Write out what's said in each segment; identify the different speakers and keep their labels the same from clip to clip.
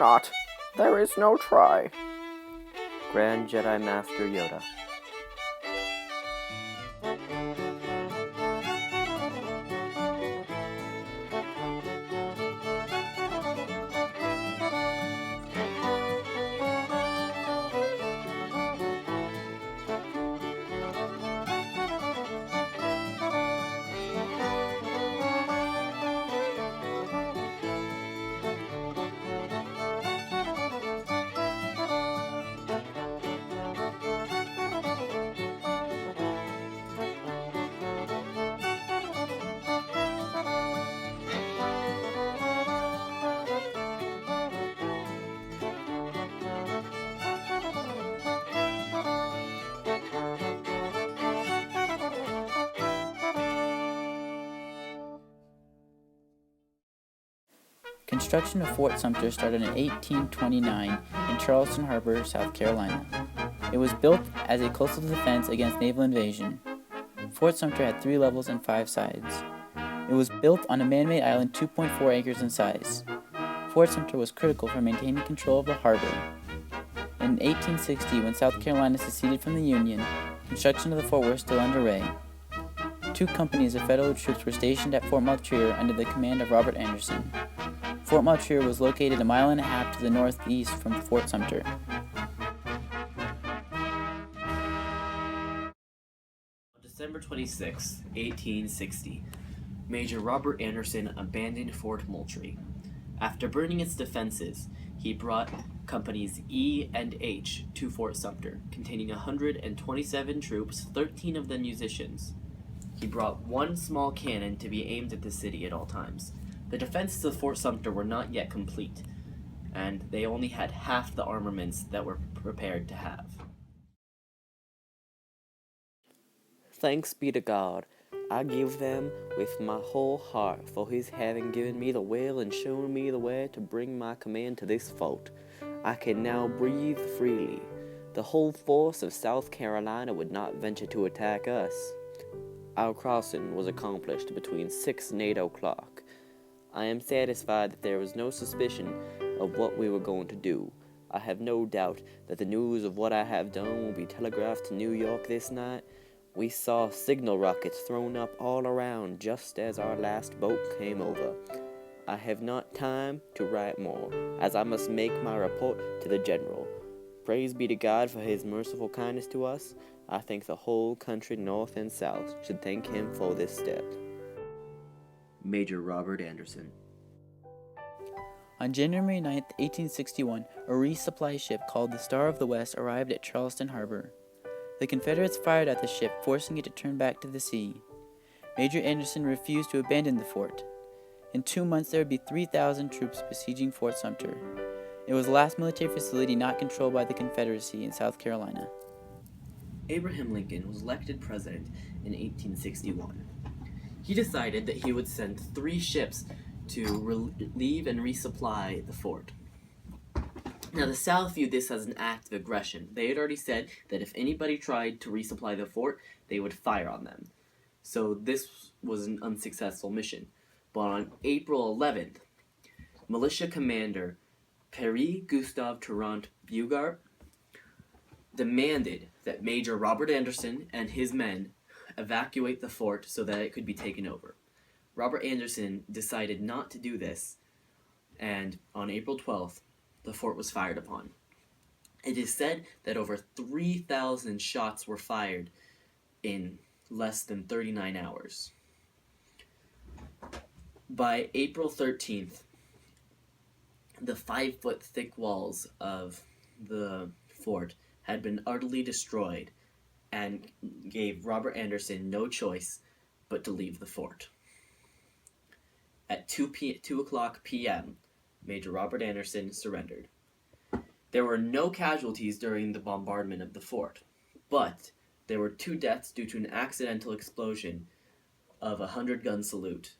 Speaker 1: not. There is no try.
Speaker 2: Grand Jedi Master Yoda.
Speaker 3: Construction of Fort Sumter started in 1829 in Charleston Harbor, South Carolina. It was built as a coastal defense against naval invasion. Fort Sumter had 3 levels and 5 sides. It was built on a man-made island 2.4 acres in size. Fort Sumter was critical for maintaining control of the harbor. In 1860, when South Carolina seceded from the Union, construction of the fort was still underway. 2 companies of federal troops were stationed at Fort Moultrie under the command of Robert Anderson. Fort Moultrie was located a mile and a half to the northeast from Fort Sumter.
Speaker 4: December 26, 1860, Major Robert Anderson abandoned Fort Moultrie. After burning its defenses, he brought companies E and H to Fort Sumter, containing 127 troops, 13 of them musicians. He brought 1 small cannon to be aimed at the city at all times. The defenses of Fort Sumter were not yet complete, and they only had half the armaments that were prepared to have.
Speaker 2: Thanks be to God, I give them with my whole heart for his having given me the will and shown me the way to bring my command to this fort. I can now breathe freely. The whole force of South Carolina would not venture to attack us. Our crossing was accomplished between 6 and 8 o'clock. I am satisfied that there was no suspicion of what we were going to do. I have no doubt that the news of what I have done will be telegraphed to New York this night. We saw signal rockets thrown up all around just as our last boat came over. I have not time to write more, as I must make my report to the General. Praise be to God for his merciful kindness to us. I think the whole country, North and South, should thank him for this step.
Speaker 4: Major Robert Anderson.
Speaker 3: On January 9, 1861, a resupply ship called the Star of the West arrived at Charleston Harbor. The Confederates fired at the ship, forcing it to turn back to the sea. Major Anderson refused to abandon the fort. In 2 months, there would be 3,000 troops besieging Fort Sumter. It was the last military facility not controlled by the Confederacy in South Carolina.
Speaker 4: Abraham Lincoln was elected president in 1861. He decided that he would send 3 ships to relieve and resupply the fort. Now, the South viewed this as an act of aggression. They had already said that if anybody tried to resupply the fort, they would fire on them. So this was an unsuccessful mission. But on April 11th, militia commander Pierre Gustave Turant Bugart demanded that Major Robert Anderson and his men evacuate the fort so that it could be taken over. Robert Anderson decided not to do this, and on April 12th, the fort was fired upon. It is said that over 3,000 shots were fired in less than 39 hours. By April 13th, the 5-foot thick walls of the fort had been utterly destroyed and gave Robert Anderson no choice but to leave the fort. At 2 o'clock p.m., Major Robert Anderson surrendered. There were no casualties during the bombardment of the fort, but there were 2 deaths due to an accidental explosion of a 100-gun salute.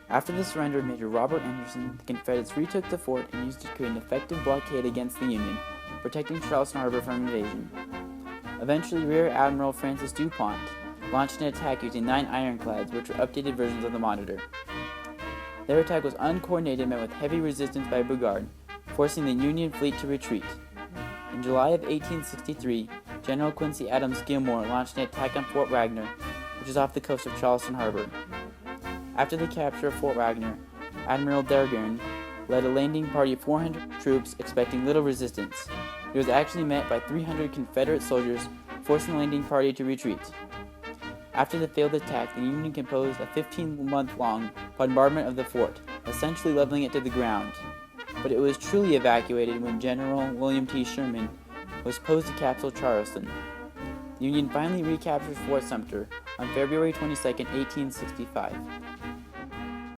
Speaker 3: After the surrender of Major Robert Anderson, the Confederates retook the fort and used it to create an effective blockade against the Union, protecting Charleston Harbor from invasion. Eventually, Rear Admiral Francis DuPont launched an attack using 9 ironclads, which were updated versions of the Monitor. Their attack was uncoordinated and met with heavy resistance by Burgard, forcing the Union fleet to retreat. In July of 1863, General Quincy Adams Gilmore launched an attack on Fort Wagner, which is off the coast of Charleston Harbor. After the capture of Fort Wagner, Admiral Dahlgren led a landing party of 400 troops expecting little resistance. He was actually met by 300 Confederate soldiers, forcing the landing party to retreat. After the failed attack, the Union composed a 15-month-long bombardment of the fort, essentially leveling it to the ground. But it was truly evacuated when General William T. Sherman was posed to capture Charleston. The Union finally recaptured Fort Sumter on February 22, 1865.